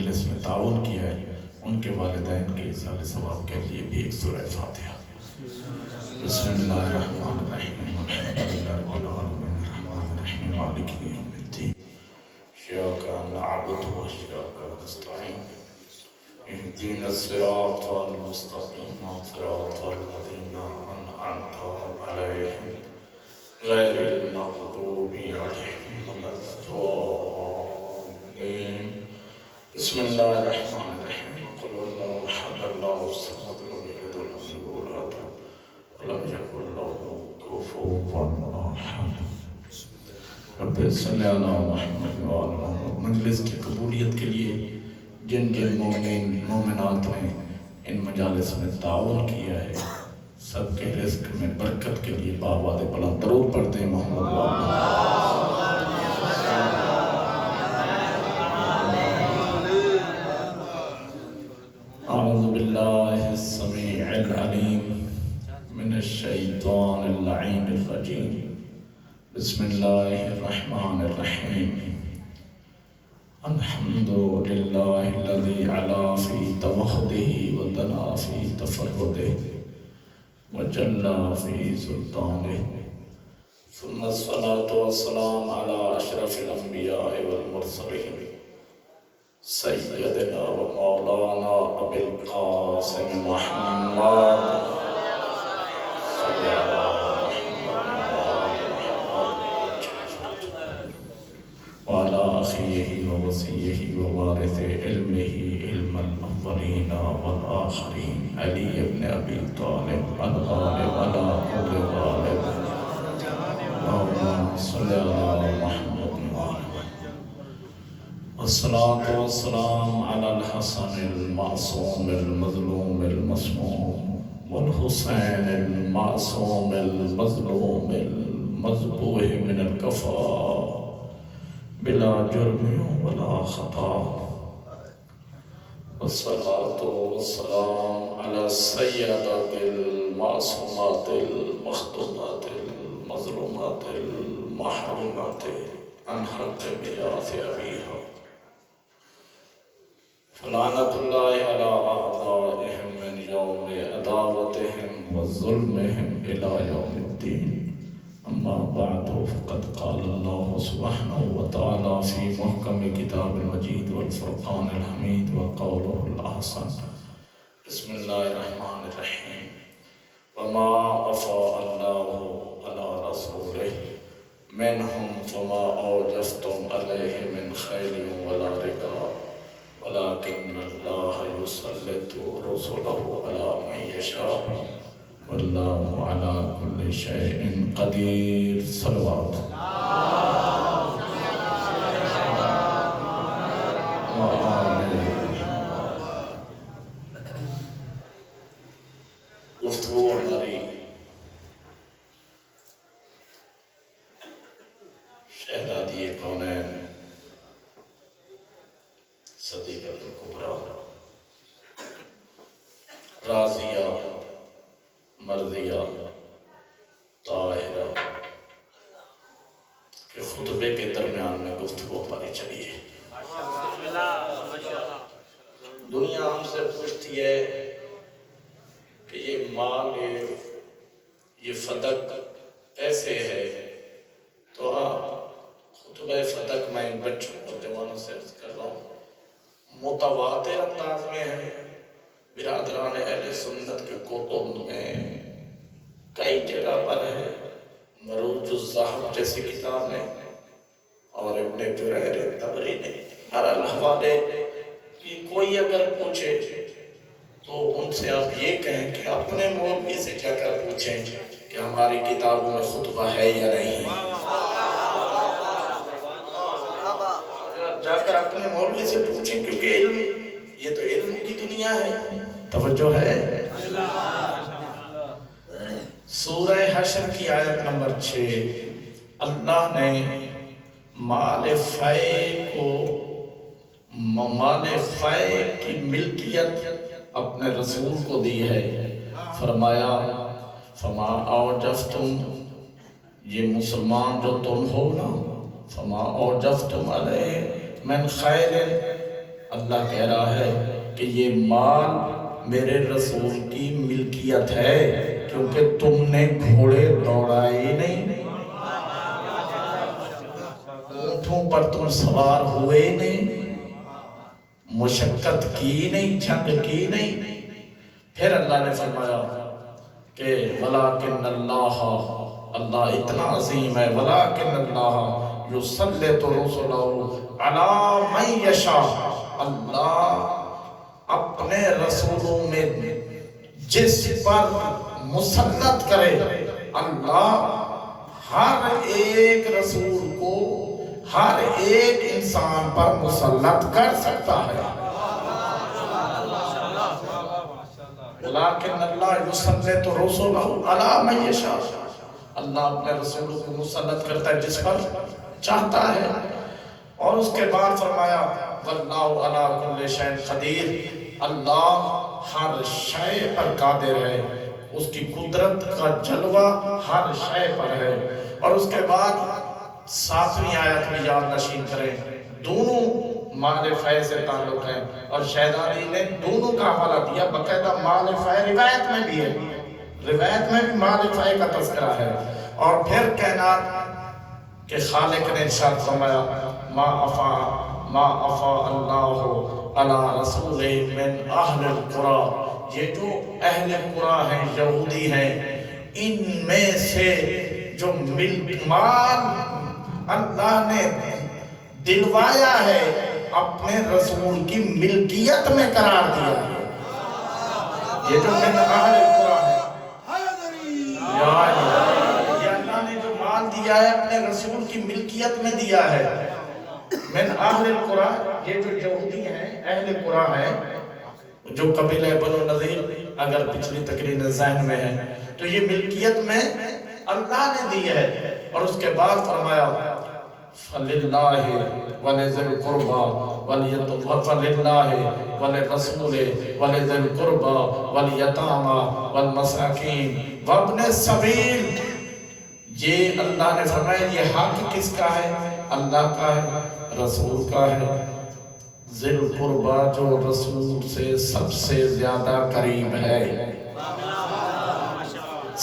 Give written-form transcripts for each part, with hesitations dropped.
مجلس میں تعاون کیا ہے ان کے والدین کے اصال ثواب کے لیے بھی ایک سورہ فاتحہ۔ بسم اللہ الرحمن الرحیم الحمدللہ رب العالمین الرحمن الرحیم مالک یوم الدین ایاک نعبد و ایاک نستعین اهدنا الصراط المستقیم صراط الذین انعمت علیہم غیر المغضوب علیہم ولا الضالین۔ بسم اللہ الرحمن الرحیم قل اللہ احد اللہ الصمد لم یلد ولم یولد ولم یکن له کفوا احد۔ رب صلی علی محمد وعلی محمد۔ مجلس کی قبولیت کے لیے جن جن مومنین مومنات نے ان مجالس میں تعاون کیا ہے سب کے رزق میں برکت کے لیے بآواز بلند درود پڑھتے ہیں محمد اعوذ باللہ السمیع العلیم من الشیطان اللعین الرجیم بسم اللہ الرحمن الرحیم الحمد للہ الذی علا فی توحدہ ودنا فی تفردہ وجل فی سلطانہ ثم الصلاة والسلام علی اشرف الانبیاء والمرسلین سیدنا و مولانا ابی القاسم محمد صلی اللہ وعلى أخيه ووصيه ووارث علمه علم الأولين والآخرين علي بن أبي طالب الغالب على كل غالب اللهم صل على محمد وعلى والصلاة والسلام على الحسن المعصوم المظلوم المسموم والحسين المعصوم المظلوم المذبوح من الكفار بلا جرم ولا خطا والصلاة والسلام على السيدات المعصومات المخطوبات المظلومات المحرومات عن حق ميراث أبيها فلعنة الله على أعدائهم من يوم عداوتهم وظلمهم إلى يوم الدين أما بعد فقد قال الله سبحانه وتعالى في محكم كتاب المجيد والفرقان الحميد وقوله الأحسن بسم الله الرحمن الرحيم وما أفاء الله على رسوله منهم فما أوجفتم عليه من خيل ولا ركاب ولكن الله يسلط رسله على من يشاء واللہ علی کل شیء قدیر۔ صلوات گفتگو ہماری شہزادی کونین صدیقۃ الکبریٰ راضیہ مرضیہ طاہرہ کے خطبے کے درمیان میں گفتگو ہماری چلی ہے۔ دنیا ہم سے پوچھتی ہے کہ یہ مال یہ فتق ایسے ہے تو خطبہ فتق میں بچوں اور جوانوں سے عرض کر رہا ہوں متواتر انداز میں ہے۔ برادران اہل سنت کے کتب میں کئی جگہ پر ہے، مروج الذہب جیسی کتاب میں اور ابن جریر طبری نے ہر الحوالے کہ کوئی اگر پوچھے تو ان سے آپ یہ کہیں کہ اپنے مولوی سے جا کر پوچھیں کہ ہماری کتابوں میں خطبہ ہے یا نہیں، جا کر اپنے مولوی سے پوچھیں کیونکہ علم یہ تو علم کی دنیا ہے۔ توجہ ہے۔ سورہ حشر کی آیت نمبر 6 اللہ نے مال فیء کی ملکیت اپنے رسول کو دی ہے۔ فرمایا فما اوجفتم، یہ مسلمان جو تم ہو نا، فما اوجفتم علیہ من خیر، اللہ اللہ کہہ رہا ہے کہ یہ مال میرے رسول کی ملکیت ہے، کیونکہ تم نے گھوڑے دوڑائے نہیں، اونٹوں پر تم سوار ہوئے نہیں، مشقت کی نہیں، جنگ کی نہیں۔ پھر اللہ نے فرمایا کہ ولیکن اللہ اتنا عظیم ہے، ولیکن اللہ یسلط رسلہ علی من یشاء، اللہ اپنے رسولوں میں جس پر مسلط کرے، اللہ ہر ایک رسول کو ہر ایک انسان پر مسلط کر سکتا ہے۔ لیکن اللہ یسلط رسولہ علی من یشاء، اللہ اپنے رسولوں کو مسلط کرتا ہے جس پر چاہتا ہے۔ اور اس کے بعد فرمایا واللہ علی کل شیء قدیر، اللہ ہر شے پر قادر ہے، اس کی قدرت کا جلوہ ہر شے پر ہے۔ اور اس کے بعد 7ویں آیت میں یاد نشین کریں، دونوں مال فیض سے تعلق ہیں، اور شہدانی نے دونوں کا حوالہ دیا، باقاعدہ مال فیض روایت میں بھی ہے، روایت میں بھی مال فیض کا تذکرہ ہے۔ اور پھر کائنات کہ خالق نے ارشاد فرمایا ما افا اللہ علی رسول من اہل القرى، یہ جو اہل قرآن ہیں، یہودی ہیں، ان میں سے جو مال اللہ نے دلوایا ہے اپنے رسول کی ملکیت میں قرار دیا ہے، یہ جو من اہل القرآن ہے، یہ اللہ نے جو مال دیا ہے اپنے رسول کی ملکیت میں دیا ہے۔ من اہل القرآن، یہ جو یہودی ہیں، اہل قرآن ہیں، جو قبیلہ بنو نذیر اگر پچھلی تقریر ذہن میں ہے تو یہ ملکیت میں اللہ نے دی ہے۔ اور اس کے بعد فرمایا فَلِلَّهِ وَلِذِي الْقُرْبَى فَلِلَّهِ وَلِلرَّسُولِ وَلِذِي الْقُرْبَى وَالْيَتَامَى وَالْمَسَاكِينِ وَابْنِ السَّبِيلِ، یہ اللہ نے فرمایا یہ حق کس کا ہے؟ اللہ کا ہے، رسول کا ہے۔ ذی القربہ جو رسول سے سب سے زیادہ قریب ہے،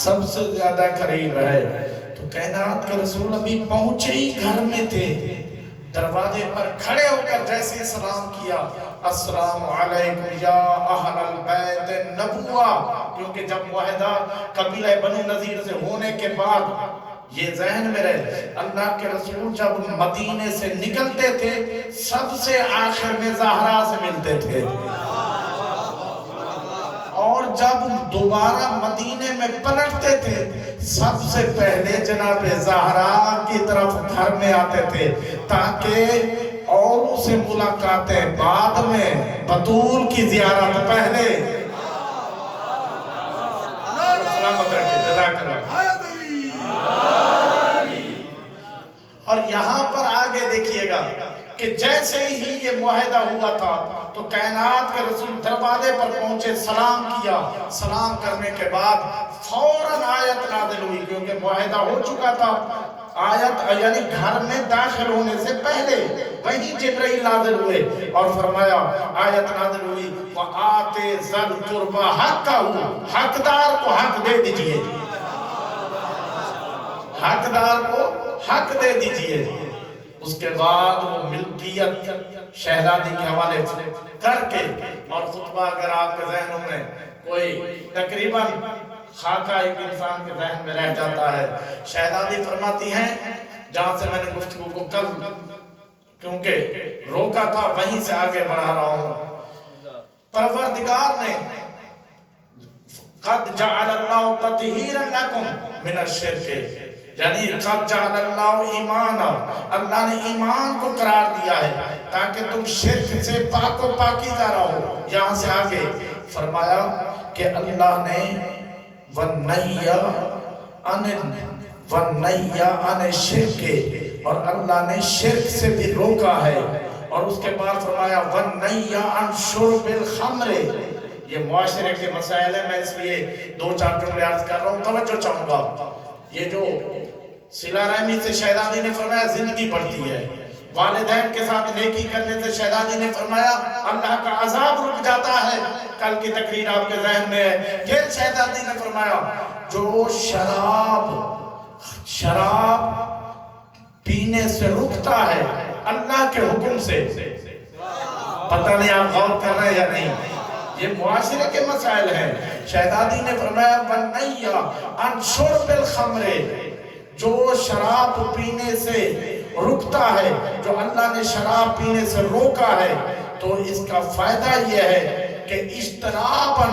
سب سے زیادہ قریب ہے۔ تو کائنات کے رسول ابھی پہنچے ہی گھر میں تھے، دروازے پر کھڑے ہو کر جیسے سلام کیا السلام علیکم یا اہل البیت النبوہ، کیونکہ جب معاہدہ قبیلہ بنو نذیر سے ہونے کے بعد یہ ذہن میں رہے، اللہ کے رسول جب مدینے سے نکلتے تھے سب سے آخر میں زہرا سے ملتے تھے، اور جب دوبارہ مدینے میں پلٹتے تھے سب سے پہلے جناب زہرا کی طرف گھر میں آتے تھے، تاکہ اوروں سے ملاقاتیں بعد میں، بطول کی زیارت پہلے۔ سلامت رکھیں، جزاک اللہ۔ اور یہاں پر آگے دیکھئے گا کہ جیسے ہی یہ معاہدہ ہوا تھا تو کائنات کے رسول دروازے پر پہنچے، سلام کیا، سلام کرنے کے بعد فوراً آیت نازل ہوئی، کیونکہ معاہدہ ہو چکا تھا۔ آیت یعنی گھر میں داخل ہونے سے پہلے وہی جبرائیل نازل ہوئے اور فرمایا، آیت نازل ہوئی وَآتِ ذَا الْقُرْبَى حَقَّهُ، حقدار کو حق دے دیجئے، حقدار کو حق دے دیجئے۔ اس کے بعد وہ ملکیت شہزادی کے حوالے کر کے، اور خطبہ اگر آپ کے ذہنوں میں کوئی تقریباً خاکہ ایک انسان کے ذہن میں رہ جاتا ہے، شہزادی فرماتی ہیں جہاں سے میں نے گفتگو کو کل کیونکہ روکا تھا وہیں سے آگے بڑھا رہا ہوں، پروردگار نے قد جعل اللہ تطہیرا لکم من الشرک، یعنی قد جعل اللہ ایمانا، اللہ نے ایمان کو قرار دیا ہے تاکہ تم شرک سے پاک و پاکیزہ رہو۔ یہاں سے آگے فرمایا کہ اللہ نے وَنَّيَّ عَنِ شِرْكِ، اور اللہ نے شرک سے بھی روکا ہے۔ اور اس کے بعد فرمایا وَنَّيَّ عَنْ شُرْبِ الْخَمْرِ، یہ معاشرے کے مسائل ہیں، میں اس لیے 2-4 جملے عرض کر رہا ہوں، توجہ چاہوں گا۔ یہ جو صلہ رحمی سے شہزادی نے فرمایا زندگی بڑھتی ہے، والدین کے ساتھ نیکی کرنے سے شہزادی نے فرمایا اللہ کا عذاب رک جاتا ہے. کل کی تقریر آپ کے ذہن میں ہے. پھر شہزادی نے فرمایا جو شراب پینے سے رکتا ہے اللہ کے حکم سے. پتہ نہیں آپ غور کر رہے ہیں یا نہیں, یہ معاشرے کے مسائل ہیں. شہزادی نے فرمایا وَنَّيَّ عَنْ شُرْبِ الْخَمْرِ, جو شراب پینے سے رکتا ہے, جو اللہ نے شراب پینے سے روکا ہے, تو اس کا فائدہ یہ ہے کہ اجتناباً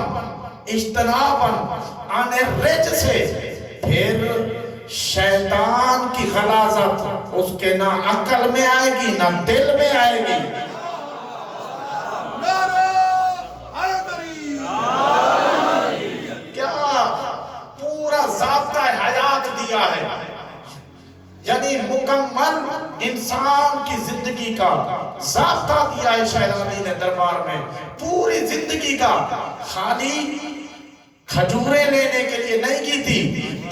عن الرجس سے, پھر شیطان کی غلاظت اس کے نہ عقل میں آئے گی نہ دل میں آئے گی. کیا پورا ضابطہ حیات دیا ہے, یعنی مکمل انسان کی زندگی کا ضابطہ دیا ہے شہزادی نے دربار میں. پوری زندگی کا, خالی کھجوریں لینے کے لیے نہیں کی تھی,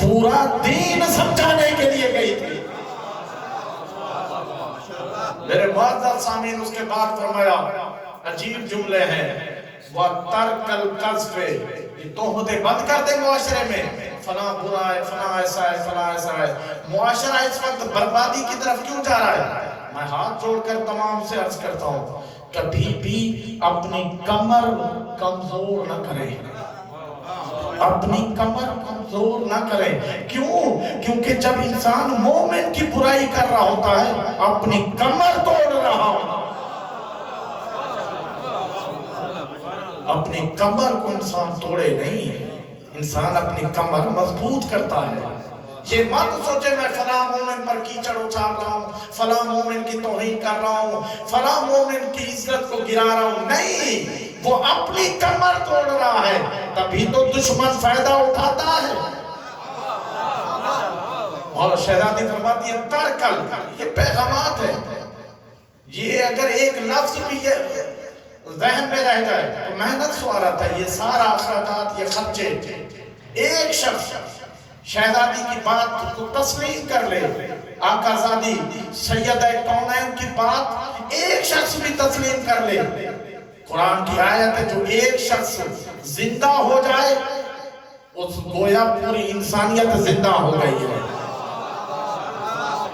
پورا دین سمجھانے کے لیے گئی تھی. میرے معزز سامعین, اس کے بعد فرمایا عجیب جملے ہیں, وَتَرْكَ الْقَذْفِ, یہ تہمتیں بند کر دیں معاشرے میں, فلاں برا ہے, فلاں ایسا ہے, فلاں ایسا ہے. معاشرہ اس وقت بربادی کی طرف کیوں جا رہا ہے؟ میں ہاتھ جوڑ کر تمام سے عرض کرتا ہوں, کبھی بھی اپنی کمر کمزور نہ کریں, اپنی کمر کمزور نہ کریں. کیوں؟ کیونکہ جب انسان مومن کی برائی کر رہا ہوتا ہے اپنی کمر توڑ رہا ہوتا ہے. اپنی کمر کو انسان توڑے نہیں, انسان اپنی کمر مضبوط کرتا ہے. یہ مت سوچے میں فلاں مومن پر کیچڑ اچھال رہا ہوں, فلاں مومن کی توہین کر رہا ہوں, فلاں مومن کی عزت کو گرا رہا ہوں. نہیں, وہ اپنی کمر توڑ رہا ہے, تبھی تو دشمن فائدہ اٹھاتا ہے. اور شہزادی فرماتی ہے ترکل, یہ پیغامات ہے. یہ اگر ایک لفظ بھی ذہن میں رہ جائے تو محنت سوال آتا ہے. یہ سارا اخراجات, یہ خرچے, ایک شخص شہزادی کی بات کو تسلیم کر لے, آقا زادی سیدہ کونین کی بات ایک شخص بھی تسلیم کر لے. قرآن کی آیت ہے, جو ایک شخص زندہ ہو جائے اس گویا پوری انسانیت زندہ ہو گئی ہے.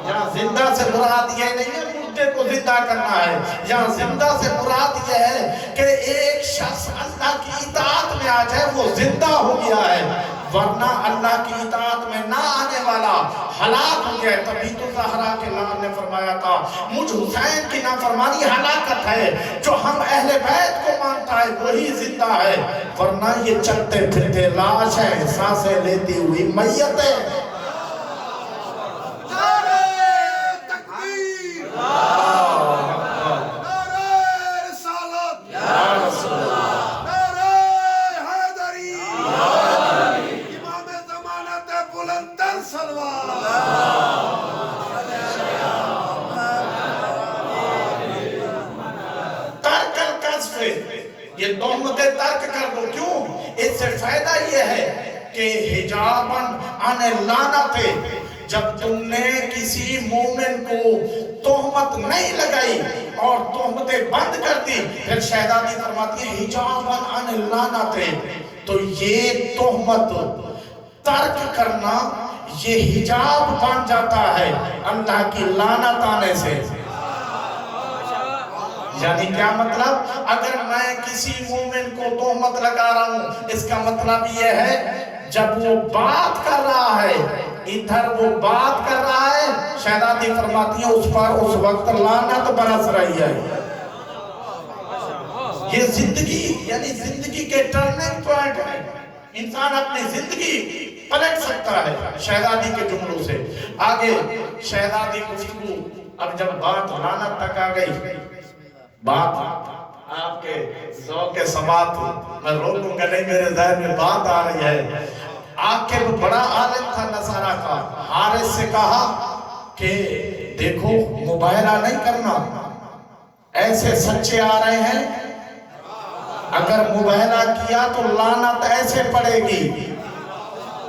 یہاں زندہ سے مراد یہ نہیں ہے مردے کو زندہ کرنا ہے, یہاں زندہ سے مراد یہ ہے کہ ایک شخص اللہ کی اطاعت میں آ جائے وہ زندہ ہو گیا ہے, ورنہ اللہ کی اطاعت میں نہ آنے والا ہلاک ہو گیا ہے. تبھی تو زہرا کے لال نے فرمایا تھا مجھ حسین کی نافرمانی ہلاکت ہے, جو ہم اہل بیت کو مانتا ہے وہی زندہ ہے, ورنہ یہ چلتے پھرتے لاش ہے, سانسیں لیتی ہوئی میت ہے. یہ تہمتیں ترک کر دو. کیوں؟ اس سے فائدہ یہ ہے کہ حجاباً عن اللعنت, جب تم نے کسی مومن کو تہمت نہیں لگائی اور تہمتیں بند کر دی, پھر شہزادی فرماتی ہے حجاباً عن اللعنت, تو یہ تہمت ترک کرنا یہ حجاب بن جاتا ہے اللہ کی لعنت آنے سے. یعنی کیا مطلب؟ اگر میں کسی مومن کو تہمت لگا رہا ہوں, اس کا مطلب یہ ہے جب وہ بات کر رہا ہے, ادھر وہ بات کر رہا ہے, شہزادی فرماتی ہے اس پر اس وقت لعنت برس رہی ہے. یہ زندگی, یعنی زندگی کے ٹرننگ پوائنٹ ہے. انسان اپنی زندگی پلٹ سکتا ہے شہزادی کے جملوں سے. آگے شہزادی گفتگو, اب جب بات لعنت تک آ گئی, بات آپ کے ذوق کے سماعت, میں روکوں گا نہیں, میرے ذہن میں بات آ رہی ہے. عاقب بڑا عالم تھا نصارہ کا, حارث سے کہا کہ دیکھو مباہلہ نہیں کرنا, ایسے سچے آ رہے ہیں, اگر مباہلہ کیا تو لعنت ایسے پڑے گی.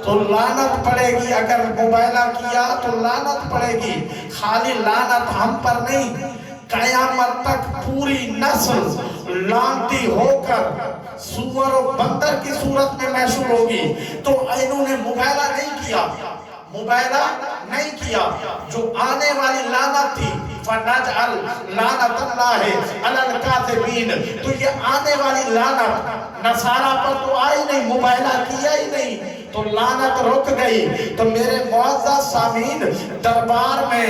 تو لعنت پڑے گی، اگر مباہلہ کیا تو لعنت پڑے گی۔ خالی لعنت ہم پر نہیں، قیامت تک پوری نسل لعنتی ہو کر سور و بندر کی صورت میں محشور ہوگی۔ تو انہوں نے مباہلہ نہیں کیا، مباہلہ نہیں کیا، جو آنے والی لعنت تھی فَنَجْعَلْ لَعْنَتَ اللَّهِ عَلَى الْكَاذِبِينَ، تو یہ آنے والی لعنت نصارہ پر تو آئی نہیں، مباہلہ کیا ہی نہیں، تو لعنت رک گئی۔ تو میرے معزز سامعین، دربار میں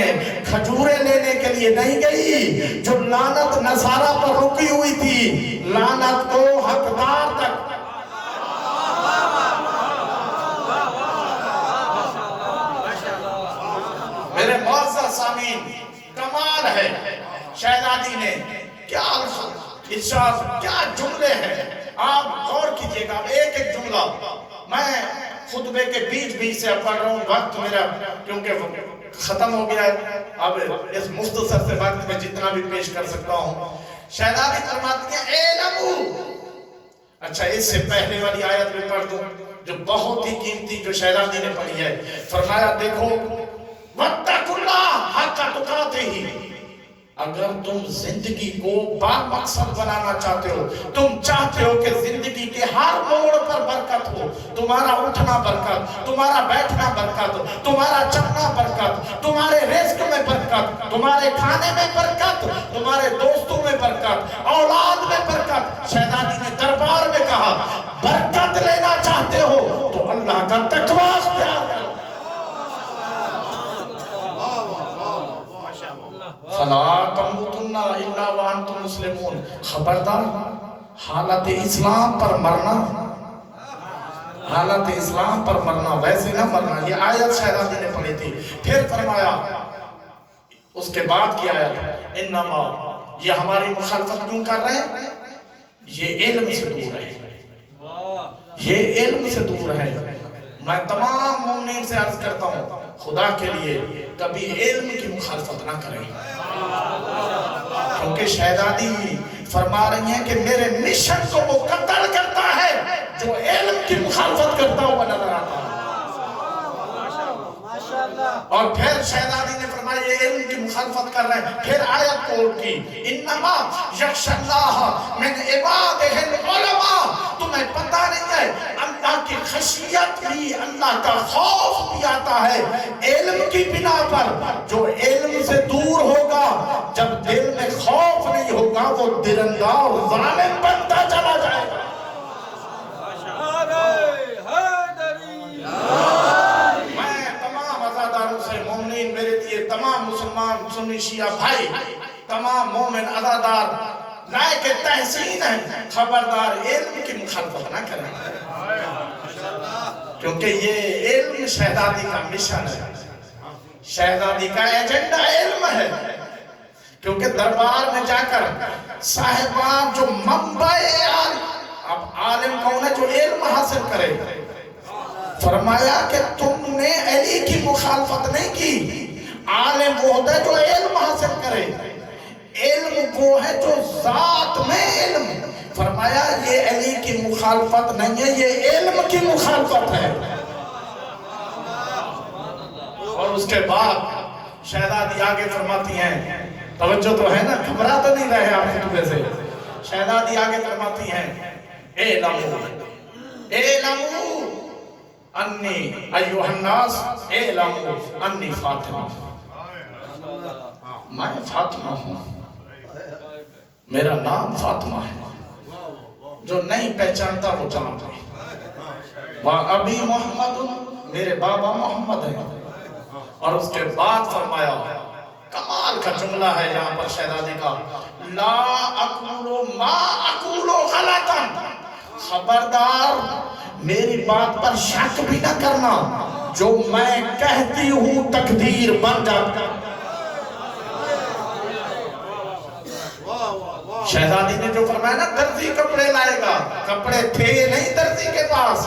کھجورے لینے کے لیے نہیں گئی، جو لعنت نصارہ پر رکی ہوئی تھی، لعنت کو حقدار تک میرے معزز سامعین، کمال ہے شہزادی نے کیا ارشاد، کیا جملے ہیں، آپ غور کیجئے گا۔ ایک ایک جملہ میں خطبے کے بیچ بیچ سے پڑھ رہا ہوں، وقت میرا کیونکہ ختم ہو گیا ہے، اب اس مختصر سے وقت میں جتنا بھی پیش کر سکتا ہوں۔ شہزادی فرماتی ہیں اعلموا، اچھا اس سے پہلے والی آیت میں پڑھ دوں جو بہت ہی قیمتی، جو شہزادی نے پڑھی ہے۔ فرمایا دیکھو وَاتَّقُوا اللَّهَ حَقَّ تُقَاتِهِ، اگر تم زندگی کو با مقصد بنانا چاہتے ہو، تم چاہتے ہو کہ زندگی کے ہر موڑ پر برکت ہو، تمہارا اٹھنا برکت، تمہارا بیٹھنا برکت، تمہارا چلنا برکت، تمہارے رزق میں برکت، تمہارے کھانے میں برکت، تمہارے دوستوں میں برکت، اولاد میں برکت۔ شہزادی نے دربار میں کہا برکت لینا چاہتے ہو تو اللہ کا تقوی اختیار کرو۔ فَلَا تَمُوتُنَّ إِلَّا وَأَنْتُمْ مُسْلِمُونَ، خبردار حالت اسلام پر مرنا، حالت اسلام پر مرنا، ویسے نہ مرنا۔ یہ آیت شہزادی نے پڑھی تھی۔ پھر فرمایا اس کے بعد کی آیت، انما، یہ ہماری مخالفت کیوں کر رہے ہیں؟ یہ علم سے دور ہے، یہ علم سے دور ہے۔ میں تمام مومنین سے عرض کرتا ہوں خدا کے لیے کبھی علم کی مخالفت نہ کریں، کیونکہ شہزادی فرما رہی ہیں کہ میرے مشن کو وہ قتل کرتا ہے جو علم کی مخالفت کرتا ہوا نظر آتا ہے۔ اور پھر شہزادی نے فرمایا یہ علم کی مخالفت کر رہے ہیں۔ پھر آیت کو اٹھی انما یخشی اللہ من عبادہ العلماء، تمہیں پتہ نہیں ہے اللہ کی خشیت بھی، اللہ کا خوف بھی آتا ہے علم کی بنا پر۔ جو علم سے دور ہوگا، جب دل میں خوف نہیں ہوگا، وہ درندہ اور ظالم بنتا چلا جائے گا۔ میرے لیے تمام مسلمان سنی شیعہ بھائی، تمام مومن عزادار رائے کے تحسین ہیں، خبردار علم کی مخالفت نہ کریں، کیونکہ یہ علم شہزادی کا مشن ہے، شہزادی کا ایجنڈا علم ہے۔ کیونکہ دربار میں جا کر صاحبان جو منبع اب عالم کون ہے جو علم حاصل کرے، فرمایا کہ تم نے علی کی مخالفت نہیں کی، عالم وہ ہوتا ہے جو علم حاصل کرے، علم وہ ہے جو ذات میں علم۔ فرمایا یہ علی کی مخالفت نہیں ہے، یہ علم کی مخالفت ہے۔ اور اس کے بعد شہزادی آگے فرماتی ہیں، توجہ تو ہے نا، گھبرا تو نہیں رہے آپ خطبے سے۔ شہزادی آگے فرماتی ہیں اعلموا اعلموا انی ایوہ الناس اعلموا انی فاطمہ، میں فاطمہ ہوں، میرا نام فاطمہ ہے، جو نہیں پہچانتا وہ جانتا ہے۔ ابی محمد، میرے بابا محمد ہیں۔ اور اس کے بعد فرمایا کمال کا جملہ ہے یہاں پر شہزادی کا، لا اقول ما اقول غلطا، خبردار میری بات پر شک بھی نہ کرنا، جو میں کہتی ہوں تقدیر بن جاتا۔ شہزادی نے جو فرمایا نا درزی کپڑے لائے گا، کپڑے تھے نہیں درزی کے پاس۔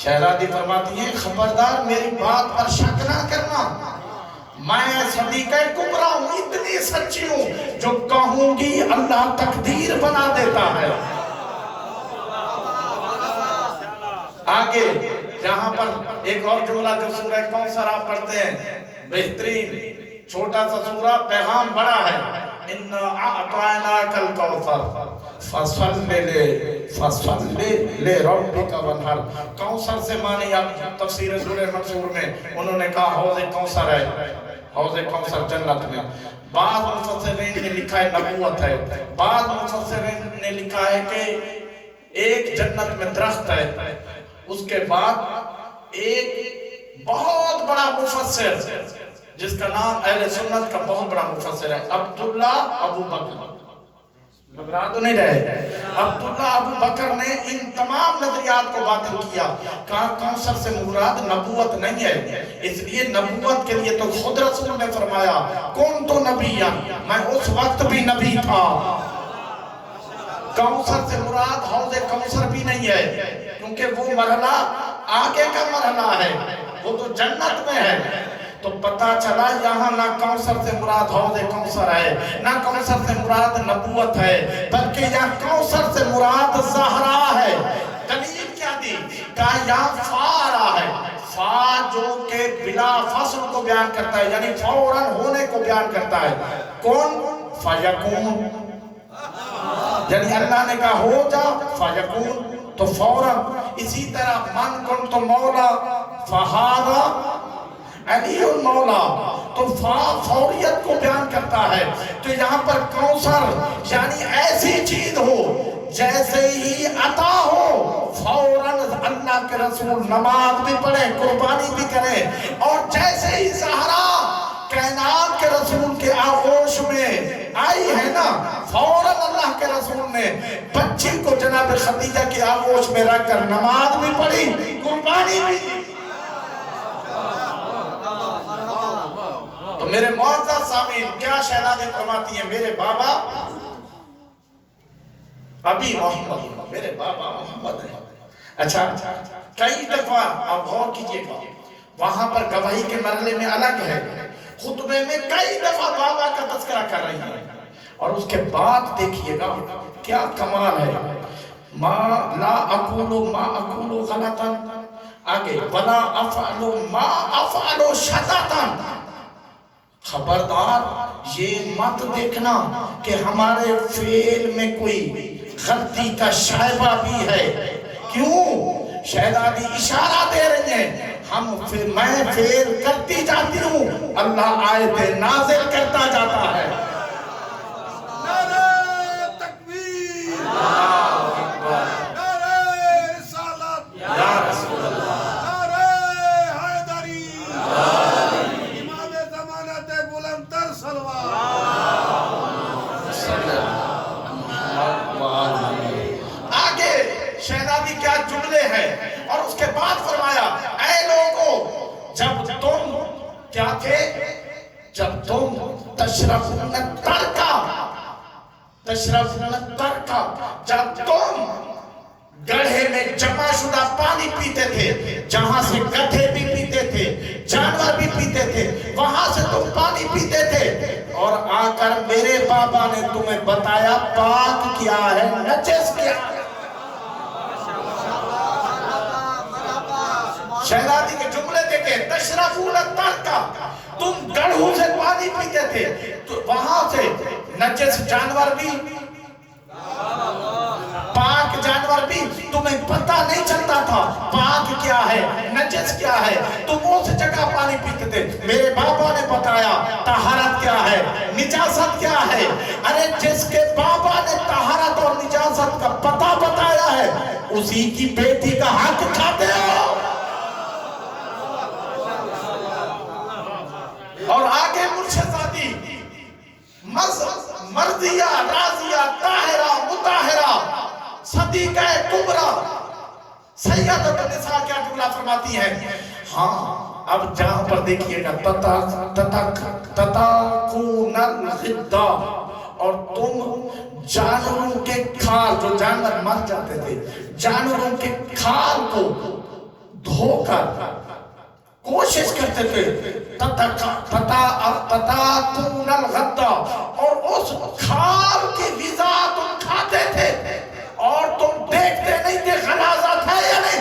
شہزادی فرماتی ہیں خبردار میری بات پر شک نہ کرنا، میں صدیقہ کبریٰ ہوں، اتنی سچی ہوں، جو کہوں گی اللہ تقدیر بنا دیتا ہے۔ آگے جہاں پر ایک اور جملہ جو سورہ کوثر آپ پڑھتے ہیں، بہترین چھوٹا سا سورہ، پیغام بڑا ہے، اِنَّا أَعْطَيْنَاكَ الْكَوْثَرَ فَصَلِّ لِرَبِّكَ وَانْحَرْ۔ کوثر سے معنی آپ تفسیر سورہ منصور میں انہوں نے کہا حوض کوثر ہے، حوض کوثر جنت میں۔ بعض مفسرین نے لکھا ہے نبوت ہے، بعض مفسرین نے لکھا ہے کہ ایک جنت میں درخت ہے، اس کے بعد ایک بہت بڑا مفسر جس کا نام اہل سنت کا بہت بڑا مفسر ہے عبداللہ ابو بکر، گھبرا تو نہیں رہے، عبداللہ ابو بکر نے ان تمام نظریات کو باطل کیا، کہا کوثر سے مراد نبوت نہیں ہے، اس لیے نبوت کے لیے تو خود رسول نے فرمایا کون تو نبی، میں اس وقت بھی نبی تھا۔ کوثر سے مراد حوض کوثر بھی نہیں ہے، کیونکہ وہ مرحلہ آگے کا مرحلہ ہے، وہ تو جنت میں ہے۔ تو پتا چلا یہاں نہ کوثر سے مراد حوض کوثر ہے، نہ کوثر سے مراد نبوت ہے، بلکہ یہاں کوثر سے مراد زہرا ہے۔ دلیل کیا دی؟ کہا یہاں فا آ رہا ہے، فا جو کہ بلا فصل کو بیان کرتا ہے، یعنی فوراً ہونے کو بیان کرتا ہے۔ کون؟ فیکون، یعنی اللہ نے کہا ہو جا فیکون تو فوراً۔ اسی طرح من کن تو مولا فہارا علی المولا، تو فوریت کو بیان کرتا ہے۔ تو یہاں پر کوثر یعنی ایسی چیز ہو جیسے ہی عطا ہو فوراً اللہ کے رسول نماز بھی پڑھیں، قربانی بھی کریں، اور جیسے ہی زہرا کائنات کے رسول کے آغوش میں آئی ہے نا، فوراً اللہ کے رسول نے بچی کو جناب خدیجہ کے آغوش میں رکھ کر نماز بھی پڑھی، قربانی بھی دی۔ تو میرے معزز سامعین، کیا شہزادی فرماتی ہیں، میرے بابا ابھی محمد، میرے بابا محمد ہیں۔ اچھا کئی دفعہ آپ غور کیجئے گا، وہاں پر گواہی کے مرحلے میں الگ ہے، خطبے میں کئی دفعہ بابا کا تذکرہ کر رہی ہیں، اور اس کے بعد دیکھیے گا کیا کمال ہے، ما لا اقولو ما اقولو غلطا، آگے ولا افعلو ما افعلو شتاتا، خبردار یہ مت دیکھنا کہ ہمارے فعل میں کوئی غلطی کا شائبہ بھی ہے۔ کیوں؟ شہزادی اشارہ دے رہی ہیں، میں فعل کرتی جاتی ہوں، اللہ آیت نازل کرتا جاتا ہے۔ نعرہ تکبیر، نعرہ رسالت، یا رسول اللہ، نعرہ حیدری، امام زمانت بلند تر صلوات۔ آگے شہزادی کیا جملے ہیں، اور اس کے بعد فرمایا اے لوگوں، جب تم کیا تھے، جب تم تشرفون ترکا، جب تم گڑھے میں جمع شدہ پانی پیتے تھے، جہاں سے گدھے بھی پیتے تھے، جانور بھی پیتے تھے، وہاں سے تم پانی پیتے تھے، اور آ کر میرے بابا نے تمہیں بتایا پاک کیا ہے، نجس کیا ہے۔ شہزادی کے جملے دیکھیں، تشرفون ترکا، تم گڑھوں سے پانی پیتے تھے، تو وہاں سے نجس جانور بھی، پاک جانور بھی، تمہیں پتہ نہیں چلتا تھا پاک کیا ہے، نجس کیا ہے، تم اس جگہ پانی پیتے تھے۔ میرے بابا نے بتایا طہارت کیا ہے، نجاست کیا ہے۔ ارے جس کے بابا نے طہارت اور نجاست کا پتہ بتایا ہے، اسی کی بیٹی کا حق کھاتے ہو۔ اور آگے مرشدزادی مرضیہ، راضیہ، طاہرہ، مطہرہ، صدیقہ کبریٰ، سیدۃ النساء کیا جملہ فرماتی ہے؟ ہاں اب جہاں پر دیکھئے گا تَتَاقُونَ الْغِدَّ، اور تم جانوروں کے کھال، جو جانور مر جاتے تھے، جانوروں کے کھال کو دھو کر کوشش کرتے تھے، تَتَاقُونَ الْغِدَّ، اور اس کھال کی غذا تم کھاتے تھے، اور تم دیکھتے نہیں تھے غلاظت ہے یا نہیں۔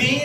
3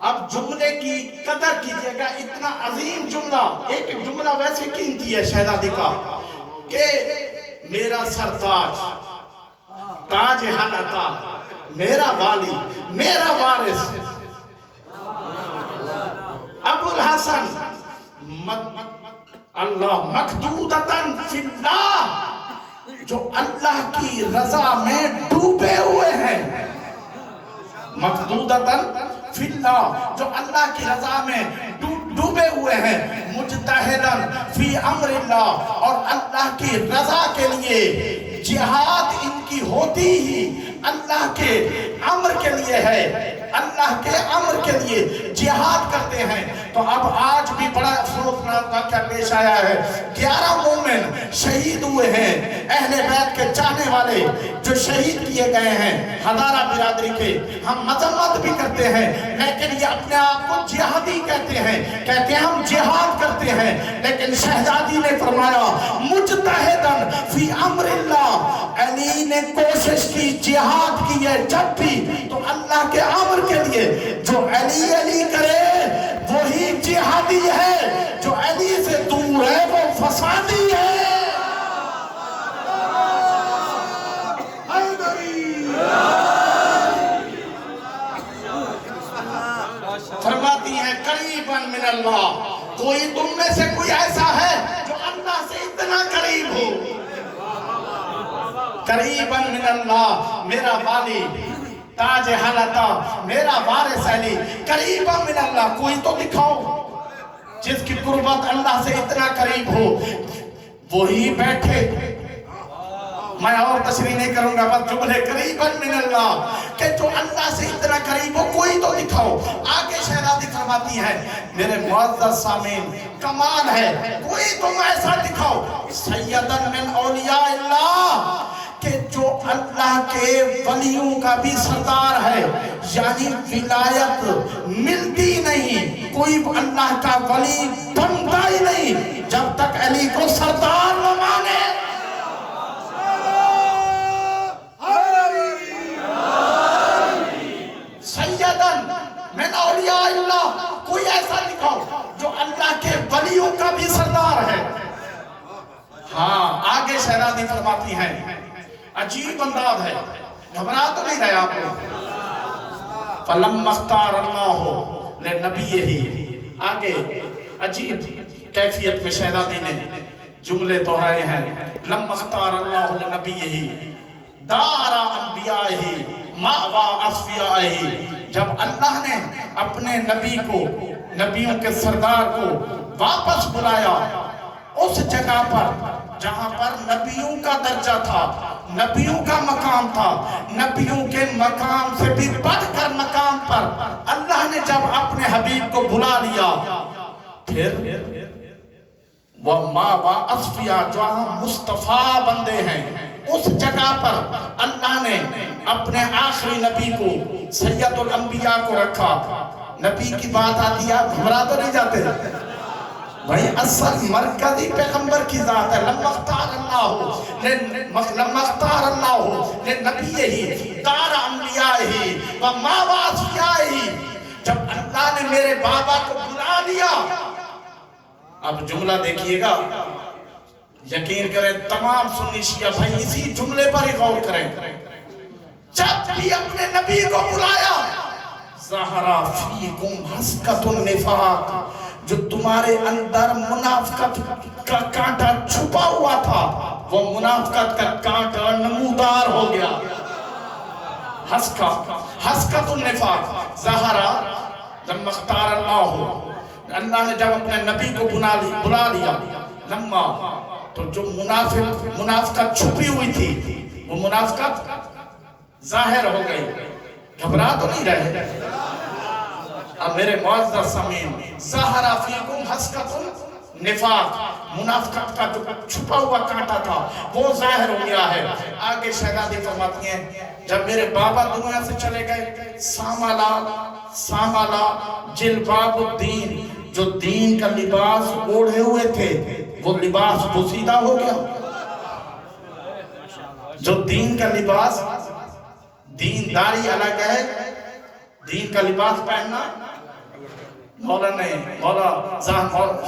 اب جملے کی قدر کیجئے گا، اتنا عظیم جملہ، ایک جملہ ویسے قیمتی ہے شہزادی کا کہ میرا سرتاج، تاج حلقہ، میرا والی، میرا وارث ابو الحسن اللہ مقدودتاً فی اللہ، جو اللہ کی رضا میں ڈوبے ہوئے ہیں، مقدودتاً فی اللہ، جو اللہ کی رضا میں ڈوبے ہوئے ہیں، مجتہداً فی امر اللہ، اور اللہ کی رضا کے لیے جہاد ان کی ہوتی ہی اللہ کے امر کے لیے ہے، اللہ کے امر کے لیے جہاد کرتے ہیں۔ تو اب آج بھی بڑا افسوسناک واقعہ پیش آیا ہے، 11 مومن شہید ہوئے ہیں، اہل بیت کے چاہنے والے جو شہید کیے گئے ہیں، ہزارہ برادری کے۔ ہم مذمت بھی کرتے ہیں لیکن یہ اپنے آپ کو جہادی کہتے ہیں ہم جہاد کرتے ہیں، لیکن شہزادی نے فرمایا مجتہداً فی امر اللہ، علی نے کوشش کی، جہاد کی ہے جب بھی تو اللہ کے امر کے لیے، جو علی علی کرے وہی جہادی ہے، جو علی سے دور ہے وہ فسادی ہے۔ فرماتی ہیں قریباً من اللہ، کوئی تم میں سے کوئی ایسا ہے جو اللہ سے اتنا قریب ہو؟ قریباً من اللہ، میرا والی تاج حلقہ، میرا وارث علی، قریباً من اللہ، کوئی تو دکھاؤ جس کی قربت اللہ سے اتنا قریب ہو۔ وہی بیٹھے، میں اور تشریح نہیں کروں گا، بس جملے قریباً من اللہ، کہ جو اللہ سے اتنا قریب ہو کوئی تو دکھاؤ۔ آگے شہزادی فرماتی ہے میرے معزز سامعین، کمال ہے، کوئی تم ایسا دکھاؤ سیدن من اولیاء اللہ، کہ جو اللہ کے ولیوں کا بھی سردار ہے، یعنی ولایت ملتی نہیں، کوئی اللہ کا ولی بنتا ہی نہیں جب تک علی کو سردار نہ مانے۔ سیدن من اولیاء اللہ، کوئی ایسا دکھاؤ جو اللہ کے ولیوں کا بھی سردار ہے۔ ہاں آگے شہزادی فرماتی ہیں، عجیب انداز ہے، گھبرا تو نہیں رہے آپ لوگ۔ فَلَمَّا اخْتَارَ اللَّهُ لِنَبِيِّهِ، آگے عجیب کیفیت میں شہزادی نے جملے دہرائے ہیں۔ لَمَّا اخْتَارَ اللَّهُ لِنَبِيِّهِ دَارَ أَنْبِيَائِهِ مَأْوَىٰ أَصْفِيَائِهِ، جب اللہ نے اپنے نبی کو، نبیوں کے سردار کو واپس بلایا اس جگہ پر جہاں پر نبیوں کا درجہ تھا، نبیوں کا مقام تھا، نبیوں کے مقام سے بھی بڑھ کر مقام پر اللہ نے جب اپنے حبیب کو بلا لیا، پھر وَمَأْوَىٰ أَصْفِيَائِهِ، جہاں مصطفیٰ بندے ہیں، اس جگہ پر اللہ نے اپنے آخری نبی کو، سید الانبیاء کو رکھا۔ نبی کی بات آتی ہے، گھبرا تو نہیں جاتے بھائی، اصل مرکزی پیغمبر کی ذات ہے۔ لَمَّا اخْتَارَ اللَّهُ لِنَبِيِّهِ دَارَ أَنْبِيَائِهِ وَمَأْوَىٰ أَصْفِيَائِهِ، جب اللہ نے میرے بابا کو بلا لیا۔ اب جملہ دیکھیے گا، یقین کریں تمام سنی شیعہ بھائی اسی جملے پر ہی غور کریں، جب بھی اپنے نبی کو بلایا، ظَہَرَ فِيكُمْ حَسْكَةُ النِّفَاقِ، جو تمہارے اندر منافقت کا کانٹا چھپا ہوا تھا، وہ منافقت کا کانٹا نمودار ہو گیا۔ حسکت النفاق ظہر لما اختار اللہ نے جب اپنے نبی کو بلا لیا، لما تو جو منافقت چھپی ہوئی تھی وہ منافقت ظاہر ہو گئی۔ گھبرا تو نہیں رہے؟ اب میرے معزز سامعین، ظاہر فیکم حسکت النفاق، منافقت کا جو چھپا ہوا کانٹا تھا وہ ظاہر ہو گیا ہے۔ آگے شہزادی فرماتی ہیں جب میرے بابا دنیا سے چلے گئے، سامالا جلباب الدین، جو دین کا لباس اوڑھے ہوئے تھے وہ لباس پوشیدہ ہو گیا۔ جو دین کا لباس، دینداری الگ ہے، دین کا لباس پہننا مولا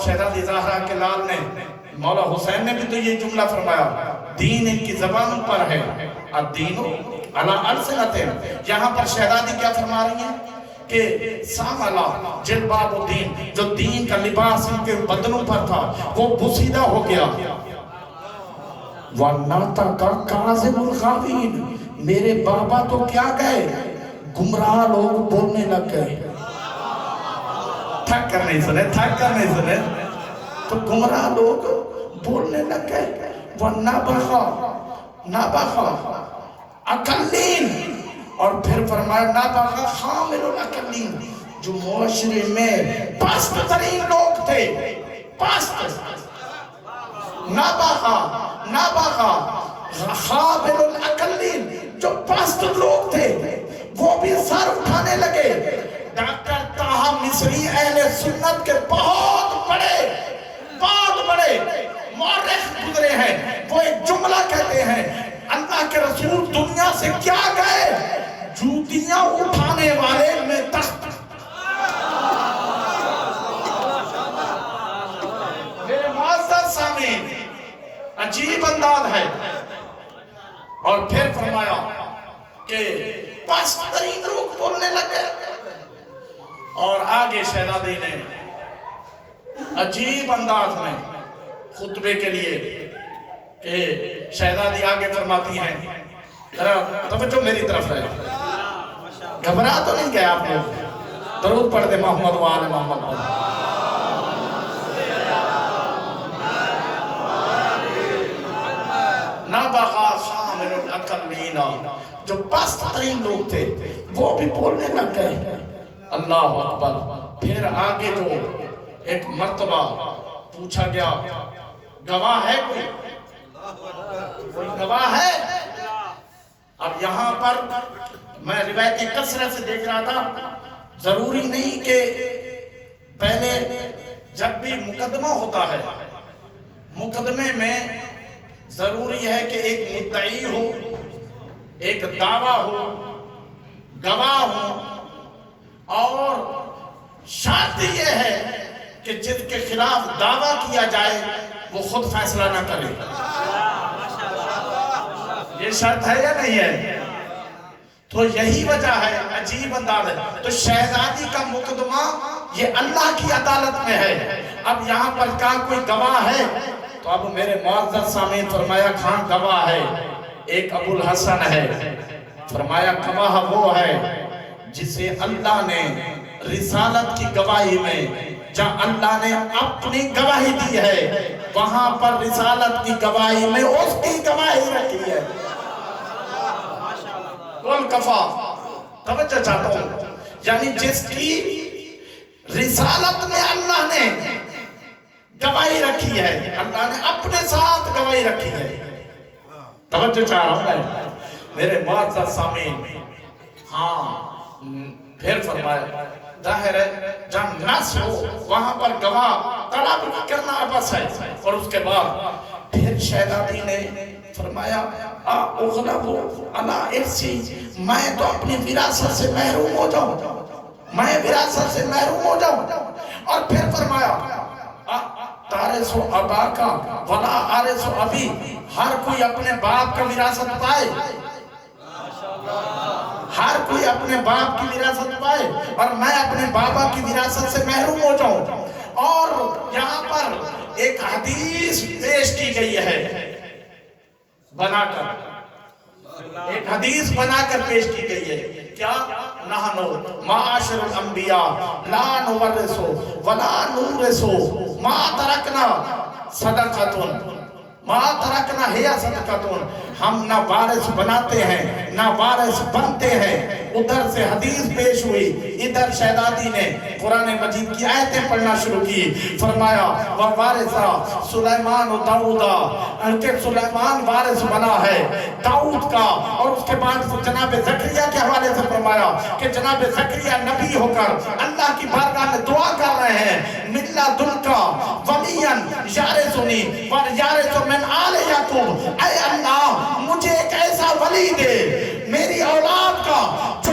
شہزادی زہرا کے لال نے، مولا حسین نے بھی تو یہ جملہ فرمایا، دین ان کی زبان پر ہے، الدین علی السنۃ۔ یہاں پر شہزادی کیا فرما رہی ہیں کہ ساملا جلباب الدین، جو دین کا لباس ان کے بدنوں پر تھا وہ بسیدہ ہو گیا۔ وَالنَّطَقَ کاظم الغاوین، میرے بابا تو کیا گئے، گمراہ لوگ بولنے لگ گئے۔ تھک کر نہیں سنے تو گمراہ لوگ بولنے لگ گئے۔ وَالنَّبَخَ اقلین، اور پھر فرمایا نَبَخَ خامل الاقلین، جو معاشرے میں پست ترین لوگ تھے، پست، نَبَخَ خامل الاقلین، جو پست لوگ تھے وہ بھی سر اٹھانے لگے۔ ڈاکٹر طاہا مصری اہل سنت کے بہت بڑے مورخ گزرے ہیں، وہ ایک جملہ کہتے ہیں، اللہ کے رسول دنیا سے کیا گئے، جوتیاں اٹھانے والے میں تخت۔ میرے معزز سامعین، عجیب انداز ہے۔ اور پھر فرمایا کہ پست ترین لوگ بولنے لگے، اور آگے شہزادی نے عجیب انداز میں خطبے کے لیے کہ شہزادی آگے فرماتی ہیں، ذرا توجہ میری طرف ہے، گھبرا تو نہیں گئے آپ لوگ؟ درود پڑھ دے محمد و آل محمد۔ نَبَخَ خامل الاقلین، جو پست ترین لوگ تھے وہ بھی بولنے لگ گئے۔ اللہ اکبر۔ پھر آگے جو ایک مرتبہ پوچھا گیا، گواہ ہے کوئی گواہ ہے؟ اب یہاں پر میں روایت کثرت سے دیکھ رہا تھا، ضروری نہیں کہ پہلے جب بھی مقدمہ ہوتا ہے، مقدمے میں ضروری ہے کہ ایک مدعی ہو، ایک دعویٰ ہو، گواہ ہو، اور شرط یہ ہے کہ جس کے خلاف دعویٰ کیا جائے وہ خود فیصلہ نہ کرے۔ یہ شرط ہے یا نہیں ہے؟ تو یہی وجہ ہے، عجیب انداز ہے۔ تو شہزادی کا مقدمہ یہ اللہ کی عدالت میں ہے۔ اب یہاں پر کہا کوئی گواہ ہے، تو اب میرے معزز سامعین فرمایا خان گواہ ہے، ایک ابو الحسن ہے۔ فرمایا گواہ وہ ہے جسے اللہ نے رسالت کی گواہی میں، جہاں اللہ نے اپنی گواہی دی ہے، وہاں پر رسالت کی گواہی میں اس کی گواہی رکھی ہے۔ کل کفا، توجہ چاہتا ہوں، یعنی جس کی رسالت میں اللہ نے گواہی رکھی ہے، اللہ نے اپنے ساتھ گواہی رکھی ہے۔ توجہ چاہ رہا ہوں میرے معزز سامعین۔ ہاں پھر فرمایا ظاہر ہے جہاں نص ہو وہاں پر گواہ طلب کرنا ابس ہے۔ اور اس کے بعد پھر شہزادی نے فرمایا اغلبو علی ارثی، میں تو اپنی وراثت سے محروم ہو جاؤں، میں وراثت سے محروم ہو جاؤں۔ اور پھر فرمایا تارث ابا کا ولا آرث ابی، ہر کوئی اپنے باپ کا وراثت پائے، ہر کوئی اپنے باپ کی وراثت پائے، اور میں اپنے بابا کی وراثت سے محروم ہو جاؤں۔ اور یہاں پر ایک حدیث پیش کی گئی ہے بنا کر، ایک حدیث بنا کر پیش کی گئی ہے، کیا؟ نحنو معاشر الانبیاء لا نورثو ولا نورثو ما ترکنا صدقتن، ما ترکنا ہی صدقتن، ہم نہ وارث بناتے ہیں نہ وارث بنتے ہیں۔ ادھر سے حدیث پیش ہوئی، ادھر شہزادی نے قرآن مجید کی آیتیں پڑھنا شروع کی۔ فرمایا وَوَارِثَ سلیمان و داؤدا، کہ سلیمان وارث بنا ہے داؤد کا۔ اور اس کے بعد جناب زکریا کے حوالے سے فرمایا کہ جناب زکریا نبی ہو کر اللہ کی بارگاہ میں دعا کر رہے ہیں، مِلَّا دُلْکَ وَلِيًّا یارثنی وَیَارِثُ مِنْ آلِ یعقوب، اے اللہ مجھے ایک ایسا ولی دے میری اولاد کا جو